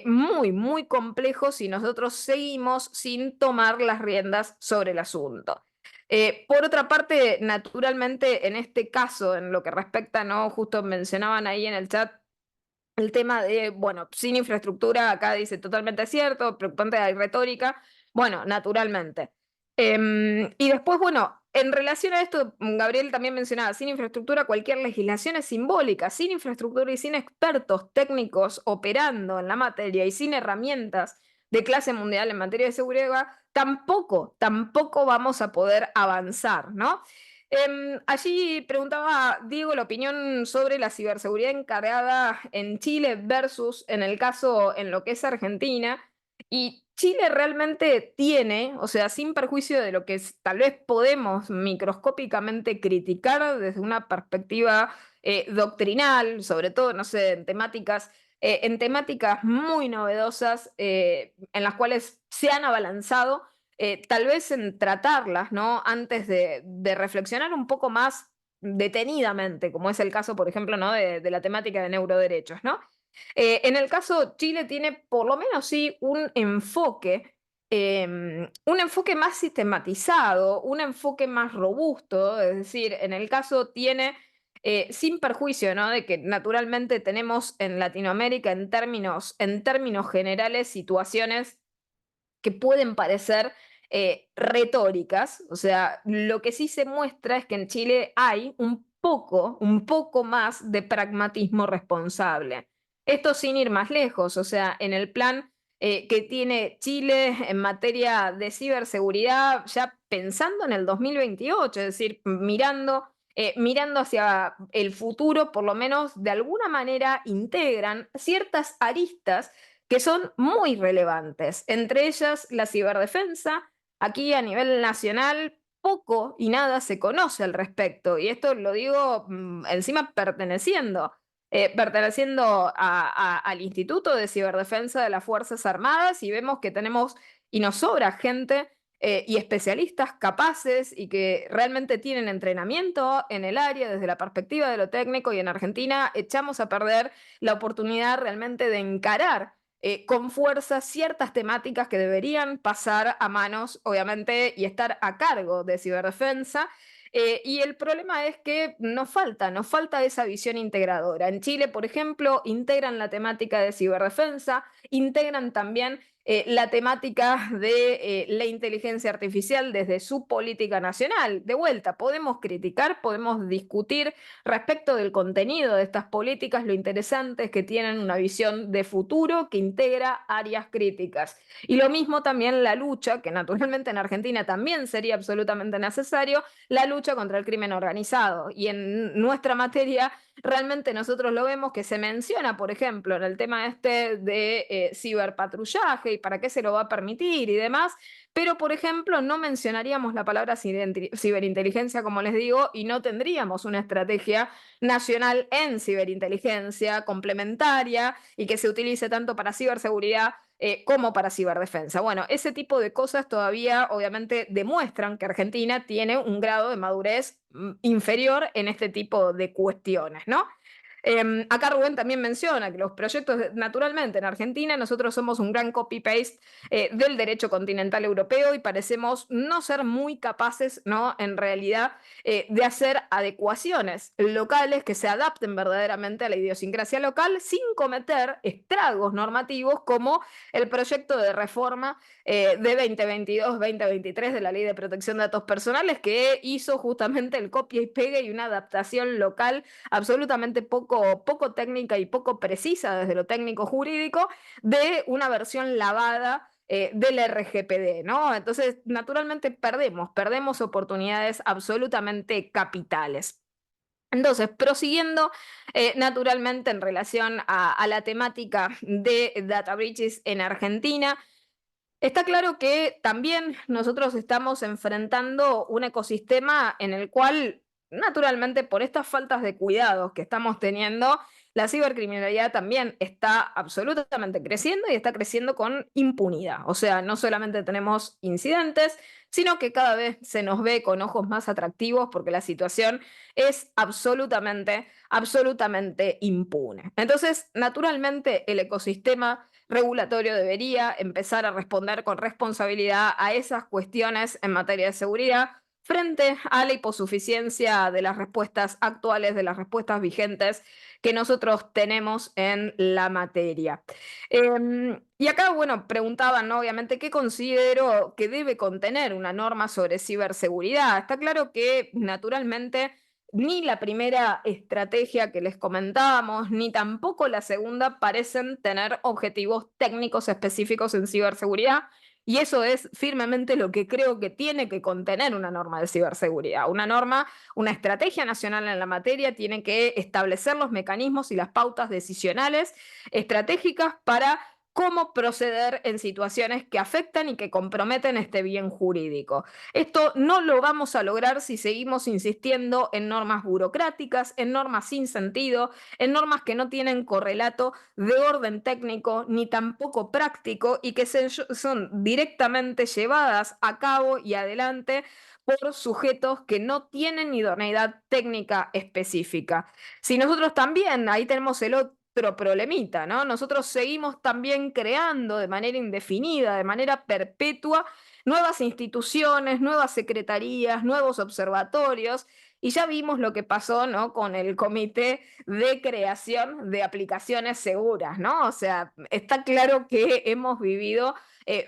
muy, muy complejo si nosotros seguimos sin tomar las riendas sobre el asunto. Por otra parte, naturalmente, en este caso, en lo que respecta, ¿no? Justo mencionaban ahí en el chat el tema de, bueno, sin infraestructura, acá dice totalmente cierto, preocupante hay retórica. Bueno, naturalmente. Y después, bueno, en relación a esto, Gabriel también mencionaba, sin infraestructura cualquier legislación es simbólica, sin infraestructura y sin expertos técnicos operando en la materia y sin herramientas de clase mundial en materia de seguridad, tampoco vamos a poder avanzar, ¿no? Allí preguntaba Diego la opinión sobre la ciberseguridad encargada en Chile versus en el caso en lo que es Argentina. Y Chile realmente tiene, o sea, sin perjuicio de lo que tal vez podemos microscópicamente criticar desde una perspectiva doctrinal, sobre todo, no sé, en temáticas muy novedosas en las cuales se han abalanzado tal vez en tratarlas, ¿no? Antes de reflexionar un poco más detenidamente, como es el caso, por ejemplo, ¿no? de la temática de neuroderechos, ¿no? En el caso Chile tiene por lo menos sí un enfoque más sistematizado, un enfoque más robusto, es decir, en el caso tiene, sin perjuicio, ¿no? De que naturalmente tenemos en Latinoamérica en términos generales situaciones que pueden parecer retóricas, o sea, lo que sí se muestra es que en Chile hay un poco más de pragmatismo responsable. Esto sin ir más lejos, o sea, en el plan que tiene Chile en materia de ciberseguridad, ya pensando en el 2028, es decir, mirando hacia el futuro, por lo menos de alguna manera integran ciertas aristas que son muy relevantes, entre ellas la ciberdefensa. Aquí a nivel nacional poco y nada se conoce al respecto, y esto lo digo encima perteneciendo al Instituto de Ciberdefensa de las Fuerzas Armadas, y vemos que tenemos y nos sobra gente y especialistas capaces y que realmente tienen entrenamiento en el área desde la perspectiva de lo técnico, y en Argentina echamos a perder la oportunidad realmente de encarar con fuerza ciertas temáticas que deberían pasar a manos, obviamente, y estar a cargo de ciberdefensa. Y el problema es que nos falta esa visión integradora. En Chile, por ejemplo, integran la temática de ciberdefensa, integran también la temática de la inteligencia artificial desde su política nacional. De vuelta, podemos criticar, podemos discutir respecto del contenido de estas políticas. Lo interesante es que tienen una visión de futuro que integra áreas críticas. Y lo mismo también la lucha, que naturalmente en Argentina también sería absolutamente necesario, la lucha contra el crimen organizado. Y en nuestra materia realmente nosotros lo vemos que se menciona, por ejemplo, en el tema este de ciberpatrullaje y para qué se lo va a permitir y demás, pero por ejemplo no mencionaríamos la palabra ciberinteligencia, como les digo, y no tendríamos una estrategia nacional en ciberinteligencia complementaria y que se utilice tanto para ciberseguridad como para ciberdefensa. Bueno, ese tipo de cosas todavía obviamente demuestran que Argentina tiene un grado de madurez inferior en este tipo de cuestiones, ¿no? Acá Rubén también menciona que los proyectos, naturalmente, en Argentina nosotros somos un gran copy-paste del derecho continental europeo y parecemos no ser muy capaces, ¿no? En realidad, de hacer adecuaciones locales que se adapten verdaderamente a la idiosincrasia local sin cometer estragos normativos como el proyecto de reforma de 2022-2023 de la Ley de Protección de Datos Personales, que hizo justamente el copia y pegue y una adaptación local absolutamente poco técnica y poco precisa desde lo técnico jurídico de una versión lavada del RGPD, ¿no? Entonces, naturalmente perdemos oportunidades absolutamente capitales. Entonces, prosiguiendo naturalmente en relación a la temática de data breaches en Argentina, está claro que también nosotros estamos enfrentando un ecosistema en el cual naturalmente por estas faltas de cuidados que estamos teniendo, la cibercriminalidad también está absolutamente creciendo y está creciendo con impunidad. O sea, no solamente tenemos incidentes, sino que cada vez se nos ve con ojos más atractivos porque la situación es absolutamente, absolutamente impune. Entonces, naturalmente, el ecosistema regulatorio debería empezar a responder con responsabilidad a esas cuestiones en materia de seguridad frente a la hiposuficiencia de las respuestas actuales, de las respuestas vigentes que nosotros tenemos en la materia. Y acá, bueno, preguntaban, ¿no? Obviamente, ¿qué considero que debe contener una norma sobre ciberseguridad? Está claro que, naturalmente, ni la primera estrategia que les comentábamos, ni tampoco la segunda parecen tener objetivos técnicos específicos en ciberseguridad. Y eso es firmemente lo que creo que tiene que contener una norma de ciberseguridad. Una norma, una estrategia nacional en la materia tiene que establecer los mecanismos y las pautas decisionales estratégicas para cómo proceder en situaciones que afectan y que comprometen este bien jurídico. Esto no lo vamos a lograr si seguimos insistiendo en normas burocráticas, en normas sin sentido, en normas que no tienen correlato de orden técnico ni tampoco práctico y que son directamente llevadas a cabo y adelante por sujetos que no tienen idoneidad técnica específica. Si nosotros también, ahí tenemos el otro problemita, ¿no? Nosotros seguimos también creando de manera indefinida, de manera perpetua, nuevas instituciones, nuevas secretarías, nuevos observatorios, y ya vimos lo que pasó, ¿no? Con el Comité de Creación de Aplicaciones Seguras, ¿no? O sea, está claro que hemos vivido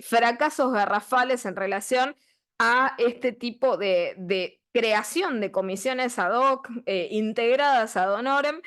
fracasos garrafales en relación a este tipo de creación de comisiones ad hoc integradas ad honorem,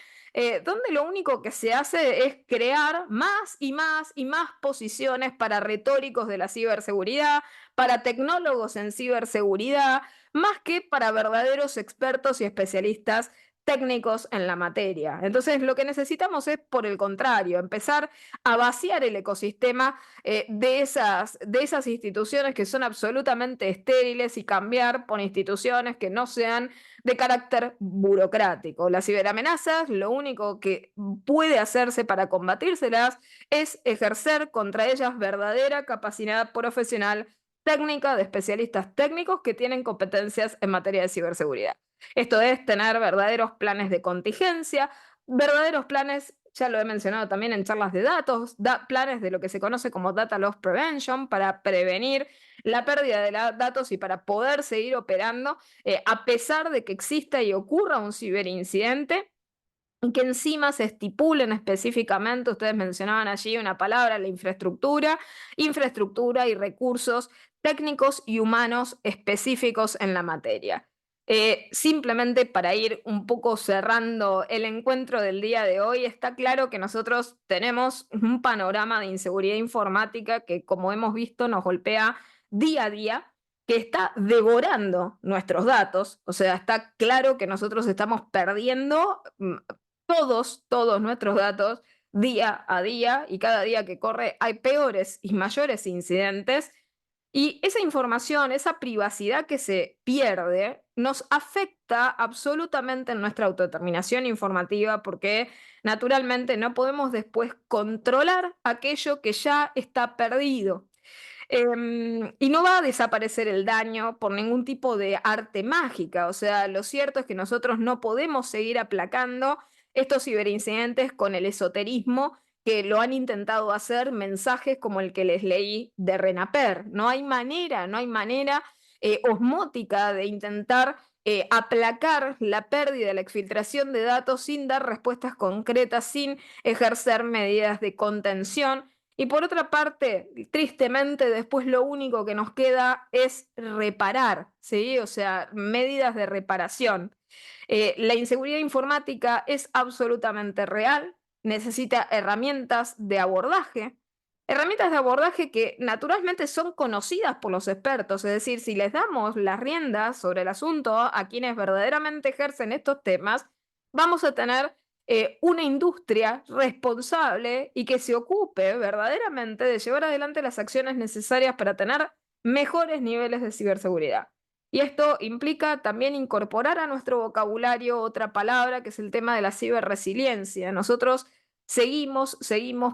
donde lo único que se hace es crear más y más y más posiciones para retóricos de la ciberseguridad, para tecnólogos en ciberseguridad, más que para verdaderos expertos y especialistas técnicos en la materia. Entonces, lo que necesitamos es, por el contrario, empezar a vaciar el ecosistema de esas instituciones que son absolutamente estériles y cambiar por instituciones que no sean de carácter burocrático. Las ciberamenazas, lo único que puede hacerse para combatírselas es ejercer contra ellas verdadera capacidad profesional técnica de especialistas técnicos que tienen competencias en materia de ciberseguridad. Esto es tener verdaderos planes de contingencia, verdaderos planes, ya lo he mencionado también en charlas de datos, planes de lo que se conoce como Data Loss Prevention para prevenir la pérdida de datos y para poder seguir operando a pesar de que exista y ocurra un ciberincidente. Y que encima se estipulen específicamente, ustedes mencionaban allí una palabra, la infraestructura y recursos técnicos y humanos específicos en la materia. Simplemente para ir un poco cerrando el encuentro del día de hoy, está claro que nosotros tenemos un panorama de inseguridad informática que, como hemos visto, nos golpea día a día, que está devorando nuestros datos. O sea, está claro que nosotros estamos perdiendo todos nuestros datos día a día, y cada día que corre hay peores y mayores incidentes, y esa información, esa privacidad que se pierde, nos afecta absolutamente en nuestra autodeterminación informativa porque naturalmente no podemos después controlar aquello que ya está perdido. Y no va a desaparecer el daño por ningún tipo de arte mágica. O sea, lo cierto es que nosotros no podemos seguir aplacando estos ciberincidentes con el esoterismo que lo han intentado hacer mensajes como el que les leí de Renaper. No hay manera, no hay manera osmótica de intentar aplacar la pérdida, la exfiltración de datos sin dar respuestas concretas, sin ejercer medidas de contención. Y por otra parte, tristemente, después lo único que nos queda es reparar, ¿sí? O sea, medidas de reparación. La inseguridad informática es absolutamente real, necesita herramientas de abordaje que naturalmente son conocidas por los expertos, es decir, si les damos las riendas sobre el asunto a quienes verdaderamente ejercen estos temas, vamos a tener una industria responsable y que se ocupe verdaderamente de llevar adelante las acciones necesarias para tener mejores niveles de ciberseguridad. Y esto implica también incorporar a nuestro vocabulario otra palabra, que es el tema de la ciberresiliencia. Nosotros seguimos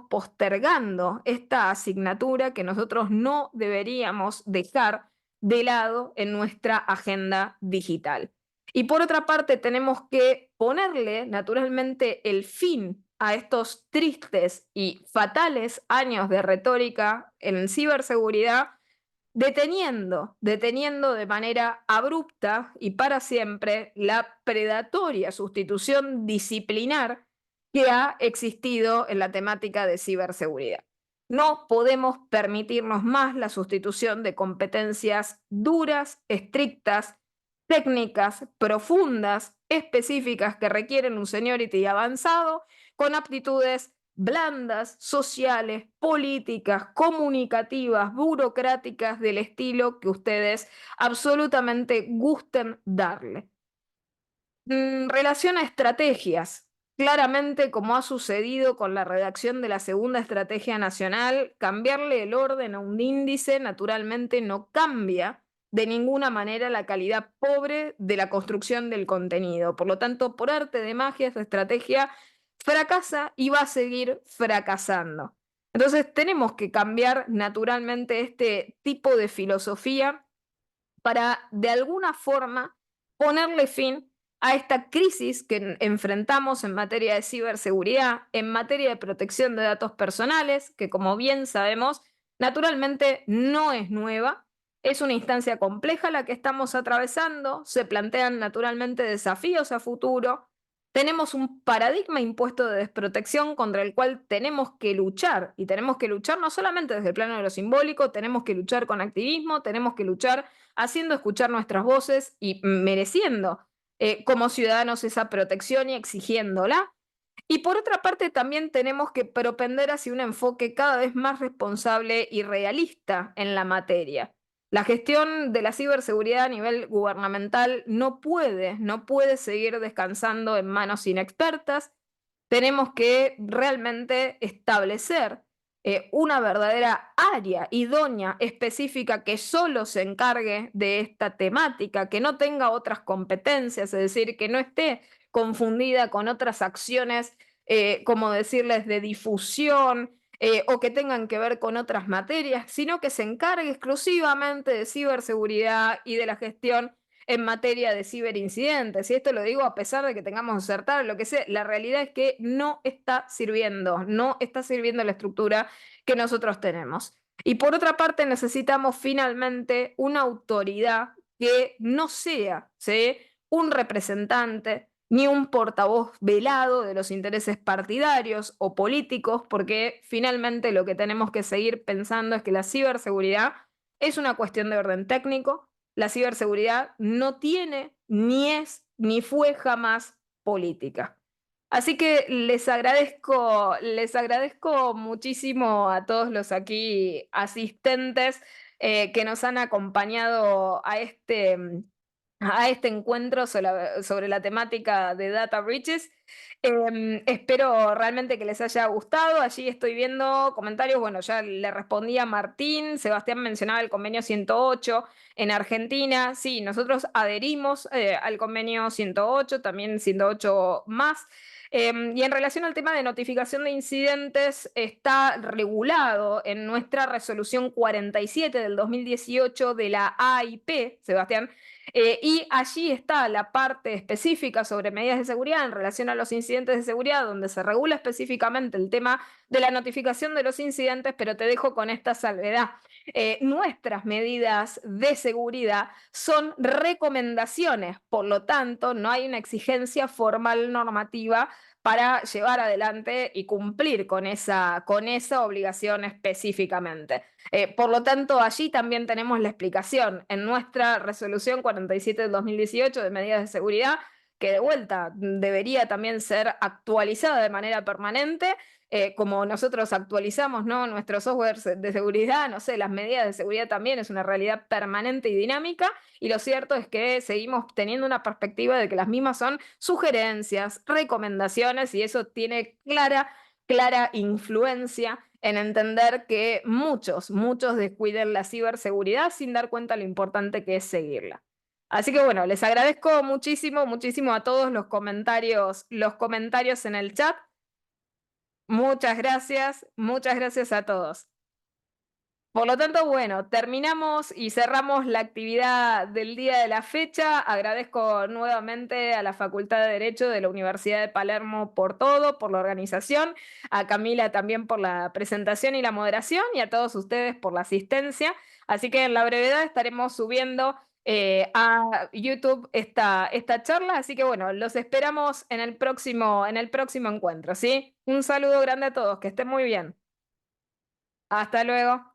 postergando esta asignatura que nosotros no deberíamos dejar de lado en nuestra agenda digital. Y por otra parte, tenemos que ponerle naturalmente el fin a estos tristes y fatales años de retórica en ciberseguridad, deteniendo de manera abrupta y para siempre la predatoria sustitución disciplinar que ha existido en la temática de ciberseguridad. No podemos permitirnos más la sustitución de competencias duras, estrictas, técnicas, profundas, específicas que requieren un seniority avanzado con aptitudes blandas, sociales, políticas, comunicativas, burocráticas, del estilo que ustedes absolutamente gusten darle. En relación a estrategias, claramente como ha sucedido con la redacción de la segunda estrategia nacional, cambiarle el orden a un índice naturalmente no cambia de ninguna manera la calidad pobre de la construcción del contenido. Por lo tanto, por arte de magia, esta estrategia fracasa y va a seguir fracasando. Entonces, tenemos que cambiar naturalmente este tipo de filosofía para, de alguna forma, ponerle fin a esta crisis que enfrentamos en materia de ciberseguridad, en materia de protección de datos personales, que como bien sabemos, naturalmente no es nueva, es una instancia compleja la que estamos atravesando, se plantean naturalmente desafíos a futuro, tenemos un paradigma impuesto de desprotección contra el cual tenemos que luchar, y tenemos que luchar no solamente desde el plano de lo simbólico, tenemos que luchar con activismo, tenemos que luchar haciendo escuchar nuestras voces y mereciendo como ciudadanos esa protección y exigiéndola. Y por otra parte, también tenemos que propender hacia un enfoque cada vez más responsable y realista en la materia. La gestión de la ciberseguridad a nivel gubernamental no puede seguir descansando en manos inexpertas. Tenemos que realmente establecer una verdadera área idónea, específica, que solo se encargue de esta temática, que no tenga otras competencias, es decir, que no esté confundida con otras acciones, como decirles, de difusión, o que tengan que ver con otras materias, sino que se encargue exclusivamente de ciberseguridad y de la gestión en materia de ciberincidentes. Y esto lo digo a pesar de que tengamos acertar lo que sea, la realidad es que no está sirviendo la estructura que nosotros tenemos. Y por otra parte, necesitamos finalmente una autoridad que no sea, ¿sí?, un representante ni un portavoz velado de los intereses partidarios o políticos, porque finalmente lo que tenemos que seguir pensando es que la ciberseguridad es una cuestión de orden técnico, la ciberseguridad no tiene, ni es, ni fue jamás política. Así que les agradezco muchísimo a todos los aquí asistentes que nos han acompañado a este encuentro sobre la temática de Data Breaches. Espero realmente que les haya gustado. Allí estoy viendo comentarios. Bueno, ya le respondí a Martín. Sebastián mencionaba el convenio 108 en Argentina. Sí, nosotros adherimos al convenio 108, también 108 más. Y en relación al tema de notificación de incidentes, está regulado en nuestra resolución 47 del 2018 de la AIP, Sebastián, y allí está la parte específica sobre medidas de seguridad en relación a los incidentes de seguridad, donde se regula específicamente el tema de la notificación de los incidentes, pero te dejo con esta salvedad. Nuestras medidas de seguridad son recomendaciones, por lo tanto, no hay una exigencia formal normativa para llevar adelante y cumplir con esa obligación específicamente. Por lo tanto, allí también tenemos la explicación en nuestra resolución 47 del 2018 de medidas de seguridad, que de vuelta debería también ser actualizada de manera permanente, como nosotros actualizamos, ¿no?, nuestros softwares de seguridad, no sé, las medidas de seguridad también es una realidad permanente y dinámica, y lo cierto es que seguimos teniendo una perspectiva de que las mismas son sugerencias, recomendaciones, y eso tiene clara influencia en entender que muchos descuiden la ciberseguridad sin dar cuenta lo importante que es seguirla. Así que bueno, les agradezco muchísimo, muchísimo a todos los comentarios en el chat. Muchas gracias a todos. Por lo tanto, bueno, terminamos y cerramos la actividad del día de la fecha. Agradezco nuevamente a la Facultad de Derecho de la Universidad de Palermo por todo, por la organización, a Camila también por la presentación y la moderación y a todos ustedes por la asistencia. Así que en la brevedad estaremos subiendo a YouTube esta charla. Así que bueno, los esperamos en el próximo encuentro, ¿sí? Un saludo grande a todos, que estén muy bien. Hasta luego.